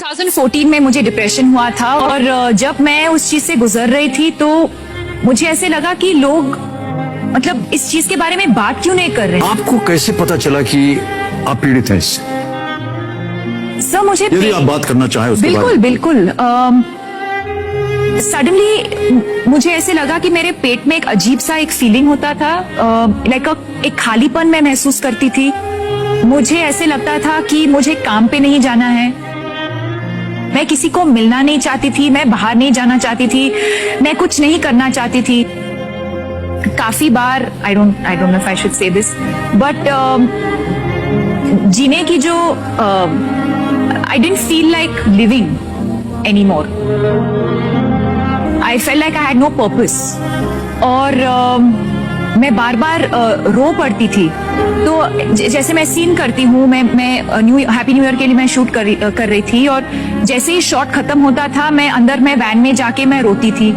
2014 में मुझे डिप्रेशन हुआ था और जब मैं उस चीज से गुजर रही थी तो मुझे ऐसे लगा कि लोग मतलब इस चीज के बारे में बात क्यों नहीं कर रहे। आपको कैसे पता चला कि आप पीड़ित हैं इससे? सर मुझे यदि आप बात करना चाहें उसके बिल्कुल बारे में। बिल्कुल सडनली मुझे ऐसे लगा कि मेरे पेट में एक अजीब सा एक फीलिंग होता था, लाइक एक खालीपन मैं महसूस करती थी। मुझे ऐसे लगता था कि मुझे काम पे नहीं जाना है, मैं किसी को मिलना नहीं चाहती थी, मैं बाहर नहीं जाना चाहती थी, मैं कुछ नहीं करना चाहती थी। काफी बार I don't know if I should say this but जीने की जो I didn't feel like living anymore. I felt like I had no purpose और मैं बार बार रो पड़ती थी। तो जैसे मैं सीन करती हूँ, मैं हैप्पी न्यू ईयर के लिए मैं शूट कर रही थी और जैसे ही शॉट खत्म होता था मैं अंदर में वैन में जाके मैं रोती थी।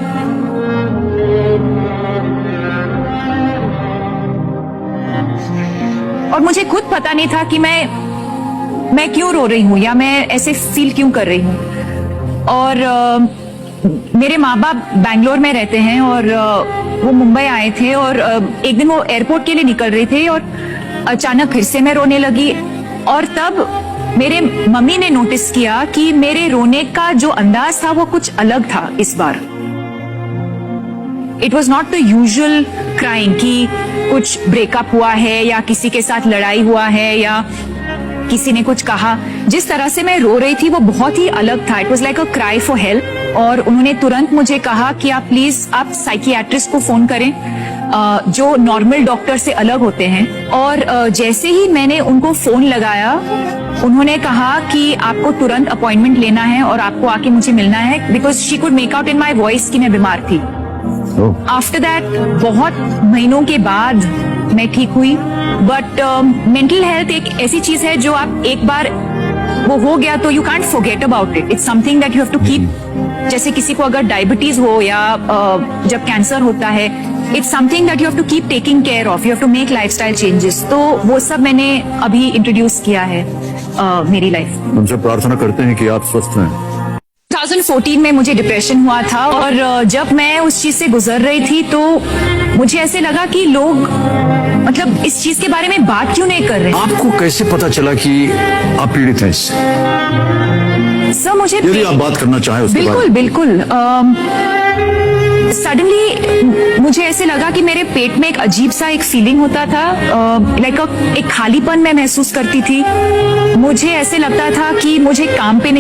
और मुझे खुद पता नहीं था कि मैं क्यों रो रही हूँ या मैं ऐसे फील क्यों कर रही हूँ। और मेरे माँ बाप बैंगलोर में रहते हैं और वो मुंबई आए थे और एक दिन वो एयरपोर्ट के लिए निकल रहे थे और अचानक फिर से मैं रोने लगी। और तब मेरे मम्मी ने नोटिस किया कि मेरे रोने का जो अंदाज था वो कुछ अलग था इस बार। It was not the usual crying कि कुछ ब्रेकअप हुआ है या किसी के साथ लड़ाई हुआ है या किसी ने कुछ कहा। जिस तरह से मैं रो रही थी वो बहुत ही अलग था। It was like a cry for help. और उन्होंने तुरंत मुझे कहा कि आप प्लीज आप साइकियाट्रिस्ट को फोन करें जो नॉर्मल डॉक्टर से अलग होते हैं। और जैसे ही मैंने उनको फोन लगाया उन्होंने कहा कि आपको तुरंत अपॉइंटमेंट लेना है और आपको आके मुझे मिलना है, because she could make out in my voice कि मैं बीमार थी। आफ्टर दैट बहुत महीनों के बाद मैं ठीक हुई। बट मेंटल हेल्थ एक ऐसी चीज है जो आप एक बार वो हो गया तो you can't forget about it. It's something that you have to keep. जैसे किसी को अगर डायबिटीज हो या जब कैंसर होता है, it's something that you have to keep taking care of. You have to make lifestyle changes. तो वो सब मैंने अभी इंट्रोड्यूस किया है मेरी लाइफ। उनसे प्रार्थना करते हैं कि आप स्वस्थ रहें। 2014 में मुझे डिप्रेशन हुआ था और जब मैं उस चीज से गुजर रही थी तो मुझे ऐसे लगा कि लोग मतलब इस चीज के बारे में बात क्यों नहीं कर रहे। आपको कैसे पता चला कि आप पीड़ित हैं इससे? सर मुझे यदि आप बात करना चाहें उसके बारे में। बिल्कुल सडनली मुझे ऐसे लगा कि मेरे पेट में एक अजीब सा एक फीलिंग होता था, लाइक एक खालीपन मैं महसूस करती थी। मुझे ऐसे लगता था कि मुझे काम पे नहीं